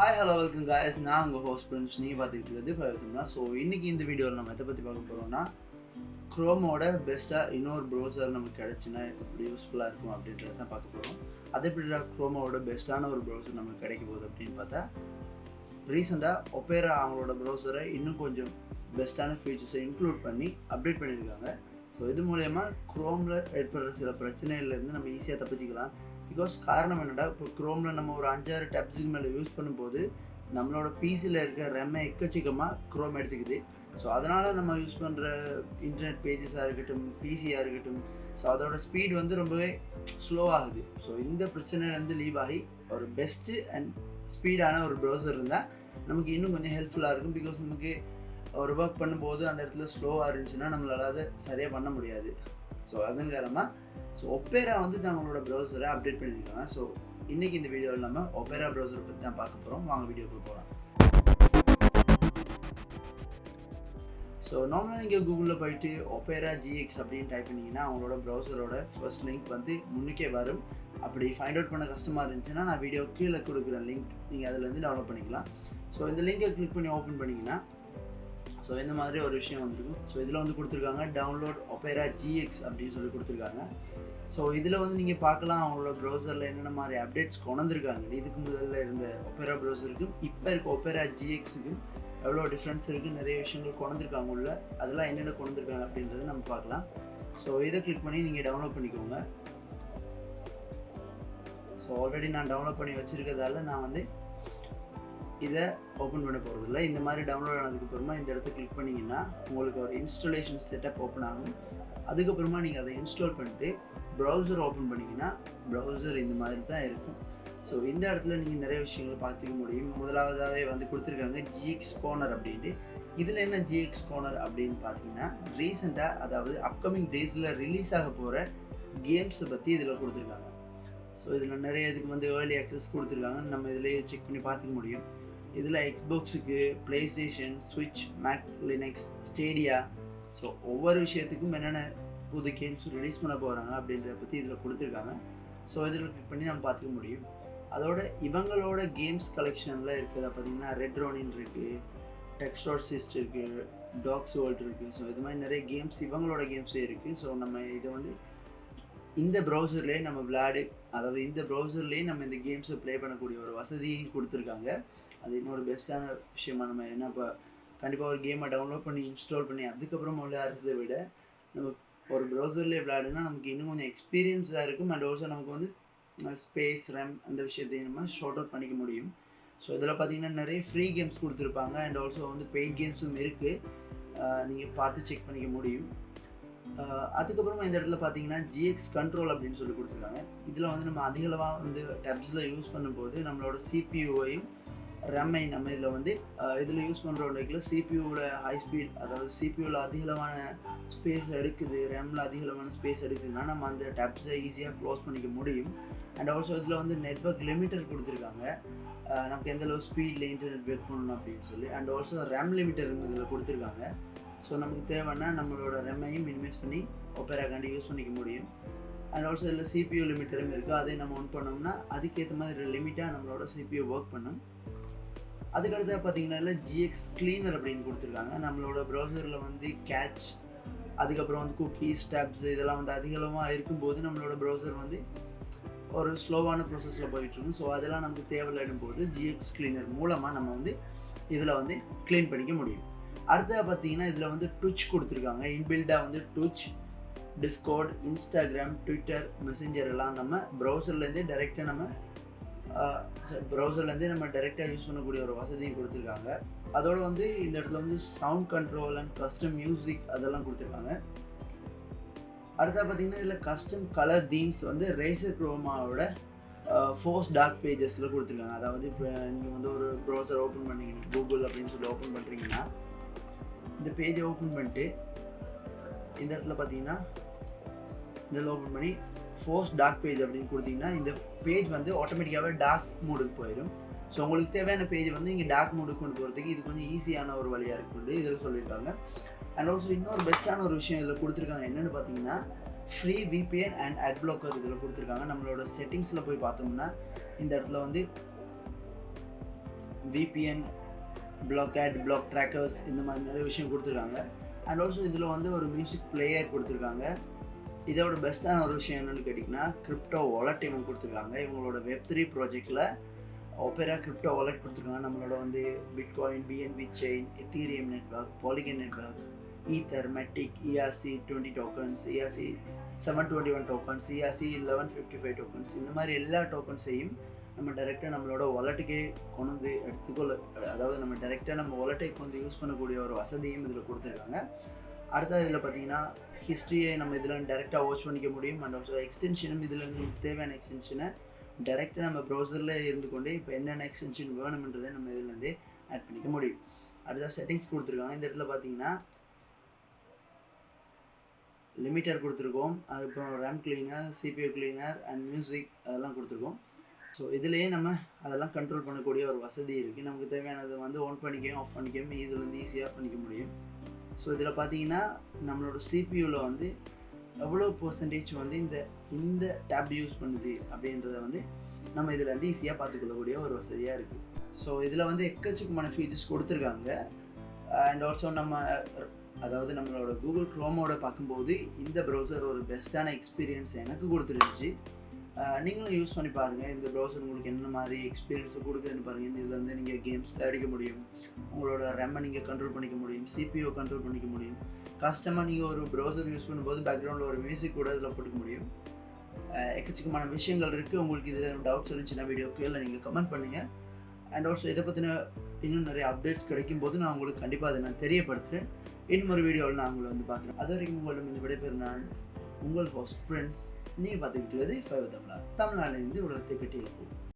Hi hello welcome guys, நான் உங்கள் host Prinsan. நீ பார்த்துக்கிட்டு இருக்கிறது Fiverr Tamizha. ஸோ இன்றைக்கி இந்த வீடியோவில் நம்ம எதை பற்றி பார்க்க போகிறோம்னா, க்ரோமோட பெஸ்ட்டாக இன்னொரு ப்ரௌசர் நமக்கு கிடச்சுன்னா எப்படி யூஸ்ஃபுல்லாக இருக்கும் அப்படின்றத தான் பார்க்க போகிறோம். அதே எப்படி க்ரோமோட பெஸ்ட்டான ஒரு ப்ரௌசர் நமக்கு கிடைக்க போகுது அப்படின்னு பார்த்தா, ரீசெண்டாக ஒப்பேரா அவங்களோட ப்ரௌசரை இன்னும் கொஞ்சம் பெஸ்ட்டான ஃபீச்சர்ஸை இன்க்ளூட் பண்ணி அப்டேட் பண்ணியிருக்காங்க. ஸோ இது மூலயமா க்ரோமில் ஏற்படுற சில பிரச்சனையிலேருந்து நம்ம ஈஸியாக தப்பிச்சிக்கலாம். பிகாஸ் காரணம் என்னடா, இப்போ க்ரோமில் நம்ம ஒரு 5-6 டேப்ஸுக்கு மேலே யூஸ் பண்ணும்போது நம்மளோட பிசியில் இருக்க ரெம்மை எக்கச்சக்கமாக க்ரோம் எடுத்துக்குது. ஸோ அதனால் நம்ம யூஸ் பண்ணுற இன்டர்நெட் பேஜஸாக இருக்கட்டும், பிசியாக இருக்கட்டும், ஸோ அதோட ஸ்பீட் வந்து ரொம்பவே ஸ்லோவாகுது. ஸோ இந்த பிரச்சனையிலேருந்து லீவ் ஆகி ஒரு பெஸ்ட்டு அண்ட் ஸ்பீடான ஒரு ப்ரௌசர் இருந்தால் நமக்கு இன்னும் கொஞ்சம் ஹெல்ப்ஃபுல்லாக இருக்கும். பிகாஸ் நமக்கு ஒரு ஒர்க் பண்ணும்போது அந்த இடத்துல ஸ்லோவாக இருந்துச்சுன்னா நம்மளால் அதை சரியாக பண்ண முடியாது. ஸோ அதன் காரணமாக ஒப்பேரா வந்து நம்மளோட ப்ரௌசரை அப்டேட் பண்ணியிருக்காங்க. ஸோ இன்றைக்கி இந்த வீடியோவில் நம்ம ஒப்பேரா ப்ரௌசரை பற்றி தான் பார்க்க போகிறோம். வாங்க வீடியோக்குள்ள போகலாம். ஸோ நார்மலாக நீங்கள் கூகுளில் போயிட்டு ஒப்பேரா GX அப்படின்னு டைப் பண்ணிங்கன்னா அவங்களோட ப்ரௌசரோட ஃபர்ஸ்ட் லிங்க் வந்து முன்னுக்கே வரும். அப்படி ஃபைண்ட் அவுட் பண்ண கஷ்டமாக இருந்துச்சுன்னா நான் வீடியோ கீழே கொடுக்குற லிங்க் நீங்கள் அதிலேருந்து டவுன்லோட் பண்ணிக்கலாம். ஸோ இந்த லிங்கை கிளிக் பண்ணி ஓப்பன் பண்ணிங்கன்னா ஸோ இந்த மாதிரி ஒரு விஷயம் வந்துருக்கும். ஸோ இதில் வந்து கொடுத்துருக்காங்க டவுன்லோட் ஒப்பேரா GX அப்படின்னு சொல்லி கொடுத்துருக்காங்க. ஸோ இதில் வந்து நீங்கள் பார்க்கலாம் அவங்களோட ப்ரௌசரில் என்னென்ன மாதிரி அப்டேட்ஸ் கொண்டிருக்காங்க. இதுக்கு முதல்ல இருந்த ஒப்பேரா ப்ரௌசருக்கும் இப்போ இருக்க ஒப்பேரா GXக்கும் எவ்வளோ டிஃப்ரென்ஸ் இருக்குது, நிறைய விஷயங்கள் கொண்டிருக்காங்க உள்ள. அதெல்லாம் என்னென்ன கொண்டிருக்காங்க அப்படின்றத நம்ம பார்க்கலாம். ஸோ இதை கிளிக் பண்ணி நீங்கள் டவுன்லோட் பண்ணிக்கோங்க. ஸோ ஆல்ரெடி நான் டவுன்லோட் பண்ணி வச்சுருக்கிறதால நான் வந்து இதை ஓப்பன் பண்ண போகிறதில்ல. இந்த மாதிரி டவுன்லோட் ஆனதுக்கப்புறமா இந்த இடத்த கிளிக் பண்ணிங்கன்னா உங்களுக்கு ஒரு இன்ஸ்டாலேஷன் செட்டப் ஓப்பன் ஆகும். அதுக்கப்புறமா நீங்கள் அதை இன்ஸ்டால் பண்ணிட்டு ப்ரௌசர் ஓப்பன் பண்ணிங்கன்னா ப்ரௌசர் இந்த மாதிரி தான் இருக்கும். ஸோ இந்த இடத்துல நீங்கள் நிறைய விஷயங்கள் பார்த்துக்க முடியும். முதலாவதாகவே வந்து கொடுத்துருக்காங்க GX கார்னர் அப்படின்ட்டு. இதில் என்ன GX கார்னர் அப்படின்னு பார்த்தீங்கன்னா, ரீசெண்டாக அதாவது அப்கமிங் டேஸில் ரிலீஸ் ஆக போகிற கேம்ஸை பற்றி இதில் கொடுத்துருக்காங்க. ஸோ இதில் நிறைய இதுக்கு வந்து ஏர்லி ஆக்சஸ் கொடுத்துருக்காங்க. நம்ம இதிலேயே செக் பண்ணி பார்த்துக்க முடியும். இதில் எக்ஸ்பாக்ஸுக்கு, ப்ளேஸ்டேஷன், ஸ்விட்ச், மேக், லினக்ஸ், ஸ்டேடியா, ஸோ ஒவ்வொரு விஷயத்துக்கும் என்னென்ன புது கேம்ஸ் ரிலீஸ் பண்ண போகிறாங்க அப்படின்றத பற்றி இதில் கொடுத்துருக்காங்க. ஸோ இதில் கிளிக் பண்ணி நம்ம பார்த்துக்க முடியும். அதோட இவங்களோட கேம்ஸ் கலெக்ஷனில் இருக்கிறத பார்த்திங்கன்னா ரெட் ரோனின் இருக்குது, டெக்ஸ்டார்சிஸ்ட் இருக்குது, டாக்ஸ் வேர்ல்ட் இருக்குது. ஸோ இது மாதிரி நிறைய கேம்ஸ் இவங்களோட கேம்ஸே இருக்குது. ஸோ நம்ம இதை வந்து இந்த ப்ரௌசர்லேயே நம்ம அதாவது இந்த ப்ரௌசர்லேயே நம்ம இந்த கேம்ஸை ப்ளே பண்ணக்கூடிய ஒரு வசதியும் கொடுத்துருக்காங்க. அது இன்னொரு பெஸ்ட்டான விஷயமா. நம்ம என்ன இப்போ கண்டிப்பாக ஒரு கேமை டவுன்லோட் பண்ணி இன்ஸ்டால் பண்ணி அதுக்கப்புறம் விளையாடுறதை விட நம்ம ஒரு ப்ரௌசர்லேயே விளையாடுனா நமக்கு இன்னும் கொஞ்சம் எக்ஸ்பீரியன்ஸாக இருக்கும். அண்ட் ஆல்சோ நமக்கு வந்து ஸ்பேஸ், ரெம் அந்த விஷயத்தையும் நம்ம ஷார்ட் அவுட் பண்ணிக்க முடியும். ஸோ இதில் பார்த்திங்கன்னா நிறைய ஃப்ரீ கேம்ஸ் கொடுத்துருப்பாங்க. அண்ட் ஆல்சோ வந்து பெய்ட் கேம்ஸும் இருக்குது. நீங்கள் பார்த்து செக் பண்ணிக்க முடியும். அதுக்கப்புறமா இந்த இடத்துல பார்த்தீங்கன்னா GX கண்ட்ரோல் அப்படின்னு சொல்லி கொடுத்துருக்காங்க. இதில் வந்து நம்ம அதிகளவாக வந்து டேப்ஸில் யூஸ் பண்ணும்போது நம்மளோட CPUவையும் ரெம்மை நம்ம இதில் வந்து இதில் யூஸ் பண்ணுறவங்களுக்கு CPUவோட ஹை ஸ்பீட், அதாவது CPUவில் அதிகளவான ஸ்பேஸ் எடுக்குது, ரெம்மில் அதிகளவான ஸ்பேஸ் எடுக்குதுன்னா நம்ம அந்த டேப்ஸை ஈஸியாக க்ளோஸ் பண்ணிக்க முடியும். அண்ட் ஆல்சோ இதில் வந்து நெட்வொர்க் லிமிட்டர் கொடுத்துருக்காங்க. நமக்கு எந்தளவு ஸ்பீடில் இன்டர்நெட் ஒர்க் பண்ணணும் அப்படின்னு சொல்லி. அண்ட் ஆல்சோ ரேம் லிமிட்டர் இதில் கொடுத்துருக்காங்க. ஸோ நமக்கு தேவைன்னா நம்மளோட ரெம்மையும் மினிமைஸ் பண்ணி ஒப்பேராக்காண்டி யூஸ் பண்ணிக்க முடியும். அண்ட் ஆல்சோ இதில் CPU லிமிட்டரும் இருக்குது. அதை நம்ம ஒன் பண்ணோம்னா அதுக்கேற்ற மாதிரி லிமிட்டாக நம்மளோட CPU ஒர்க் பண்ணும். அதுக்கடுத்து பார்த்தீங்கன்னா GX கிளீனர் அப்படின்னு கொடுத்துருக்காங்க. நம்மளோட ப்ரௌசரில் வந்து கேட்ச், அதுக்கப்புறம் வந்து குக்கீஸ், டேப்ஸ் இதெல்லாம் வந்து அதிகளமாக இருக்கும்போது நம்மளோட ப்ரௌசர் வந்து ஒரு ஸ்லோவான ப்ராசஸில் போயிட்டுருக்கும். ஸோ அதெல்லாம் நமக்கு தேவையில்லும் போது GX கிளீனர் மூலமாக நம்ம வந்து இதில் வந்து க்ளீன் பண்ணிக்க முடியும். அடுத்தது பார்த்தீங்கன்னா இதில் வந்து ட்விட்ச் கொடுத்துருக்காங்க. இன்பில்டாக வந்து Twitch, Discord, Instagram, Twitter, Messenger எல்லாம் நம்ம ப்ரௌசர்லேருந்தே டைரெக்டாக யூஸ் பண்ணக்கூடிய ஒரு வசதியும் கொடுத்துருக்காங்க. அதோடு வந்து இந்த இடத்துல வந்து sound control and custom music அதெல்லாம் கொடுத்துருக்காங்க. அடுத்தது பார்த்தீங்கன்னா இதில் கஸ்டம் கலர் தீம்ஸ் வந்து ரேசர் குரோமாவோட ஃபோர்ஸ் டார்க் பேஜஸில் கொடுத்துருக்காங்க. அதாவது இப்போ நீங்கள் வந்து ஒரு ப்ரௌசர் ஓப்பன் பண்ணிங்கன்னா, கூகுள் அப்படின்னு சொல்லி ஓப்பன் பண்ணுறீங்கன்னா, இந்த பேஜை ஓப்பன் பண்ணிட்டு இந்த இடத்துல பார்த்தீங்கன்னா இதில் ஓப்பன் பண்ணி ஃபோர்ஸ் டார்க் பேஜ் அப்படின்னு கொடுத்தீங்கன்னா இந்த பேஜ் வந்து ஆட்டோமேட்டிக்காகவே டார்க் மோடுக்கு போயிடும். ஸோ உங்களுக்கு தேவையான பேஜ் வந்து இங்கே டார்க் மோடுக்கு கொண்டு போகிறதுக்கு இது கொஞ்சம் ஈஸியான ஒரு வழியாக இருக்குன்னு இதில் சொல்லியிருக்காங்க. அண்ட் ஆல்சோ இன்னொரு பெஸ்ட்டான ஒரு விஷயம் இதில் கொடுத்துருக்காங்க. என்னென்னு பார்த்தீங்கன்னா free VPN and at blogger இதில் கொடுத்துருக்காங்க. நம்மளோட செட்டிங்ஸில் போய் பார்த்தோம்னா இந்த இடத்துல வந்து VPN, block trackers இந்த மாதிரி நிறைய விஷயம் கொடுத்துருக்காங்க. அண்ட் ஆல்சோ இதில் வந்து ஒரு மியூசிக் பிளேயர் கொடுத்துருக்காங்க. இதோட பெஸ்ட்டான ஒரு விஷயம் என்னென்னு கேட்டிங்கன்னா கிரிப்டோ வாலெட் இவங்க கொடுத்துருக்காங்க. இவங்களோட Web3 ப்ராஜெக்டில் ஒபேரா கிரிப்டோ வாலெட் கொடுத்துருக்காங்க. நம்மளோட வந்து bitcoin, BNB chain, ethereum network, polygon network, ether, matic, ERC20 tokens, ERC721 tokens, ERC1155 tokens, இந்த மாதிரி எல்லா டோக்கன்ஸையும் நம்ம டைரெக்டாக நம்மளோட வாலெட்டுக்கே கொண்டு வந்து எடுத்துக்கொள்ள, அதாவது நம்ம டைரெக்டாக நம்ம வாலெட்டை கொண்டு யூஸ் பண்ணக்கூடிய ஒரு வசதியும் இதில் கொடுத்துருக்காங்க. அடுத்தது இதில் பார்த்தீங்கன்னா ஹிஸ்ட்ரியை நம்ம இதில் டைரெக்டாக வாட்ச் பண்ணிக்க முடியும். அண்ட் ஆல்சோ எக்ஸ்டென்ஷனும் இதில் நமக்கு தேவையான எக்ஸ்டென்ஷனை டைரெக்டாக நம்ம ப்ரௌசரில் இருந்து கொண்டு இப்போ என்னென்ன எக்ஸ்டென்ஷன் வேணுமென்றதை நம்ம இதிலேருந்து ஆட் பண்ணிக்க முடியும். அடுத்த செட்டிங்ஸ் கொடுத்துருக்காங்க. இந்த இடத்துல பார்த்தீங்கன்னா லிமிட்டர் கொடுத்துருக்கோம், அதுக்கப்புறம் RAM cleaner, CPU cleaner and music அதெல்லாம் கொடுத்துருக்கோம். ஸோ இதுலேயே நம்ம அதெல்லாம் கண்ட்ரோல் பண்ணக்கூடிய ஒரு வசதி இருக்குது. நமக்கு தேவையானதை வந்து ஆன் பண்ணிக்கவும் ஆஃப் பண்ணிக்கவும் இதில் வந்து ஈஸியாக பண்ணிக்க முடியும். ஸோ இதில் பார்த்தீங்கன்னா நம்மளோட CPUவில் வந்து எவ்வளோ பர்சன்டேஜ் வந்து இந்த டேப் யூஸ் பண்ணுது அப்படின்றத வந்து நம்ம இதில் வந்து ஈஸியாக பார்த்துக்கொள்ளக்கூடிய ஒரு வசதியாக இருக்குது. ஸோ இதில் வந்து எக்கச்சக்கமான ஃபீச்சர்ஸ் கொடுத்துருக்காங்க. அண்ட் ஆல்சோ அதாவது நம்மளோட கூகுள் க்ரோமோட பார்க்கும்போது இந்த ப்ரௌசர் ஒரு பெஸ்ட்டான எக்ஸ்பீரியன்ஸ் எனக்கு கொடுத்துருந்துச்சு. நீங்களும் யூஸ் பண்ணி பாருங்கள். இந்த ப்ரௌசர் உங்களுக்கு என்ன மாதிரி எக்ஸ்பீரியன்ஸை கொடுக்குதுன்னு பாருங்கள். இதில் வந்து நீங்கள் கேம்ஸ் அடிக்க முடியும், உங்களோட ரேமை நீங்கள் கண்ட்ரோல் பண்ணிக்க முடியும், CPU கண்ட்ரோல் பண்ணிக்க முடியும். கஸ்டமாக நீங்கள் ஒரு ப்ரௌசர் யூஸ் பண்ணும்போது பேக்ரவுண்டில் ஒரு மியூசிக் கூட இதில் போட்டுக்க முடியும். எக்கச்சக்கமான விஷயங்கள் இருக்குது. உங்களுக்கு இதில் டவுட்ஸ் இருந்துச்சுன்னா வீடியோ கீழே நீங்கள் கமெண்ட் பண்ணுங்கள். அண்ட் ஆல்சோ இதை பற்றின இன்னும் நிறைய அப்டேட்ஸ் கிடைக்கும்போது நான் உங்களுக்கு கண்டிப்பாக அதை நான் தெரியப்படுத்துகிறேன். இன்னும் ஒரு வீடியோவில் நான் உங்களை வந்து பார்க்குறேன். அது வரைக்கும் உங்களிடம் இந்த விடைபெறும் நான் உங்கள் ஹோஸ்ட் பிரின்ஸ். நீங்கள் பார்த்துக்கிட்டு Fiverr தமிழ்நாட்டிலிருந்து உலகத்தை கட்டி எழுப்பும்.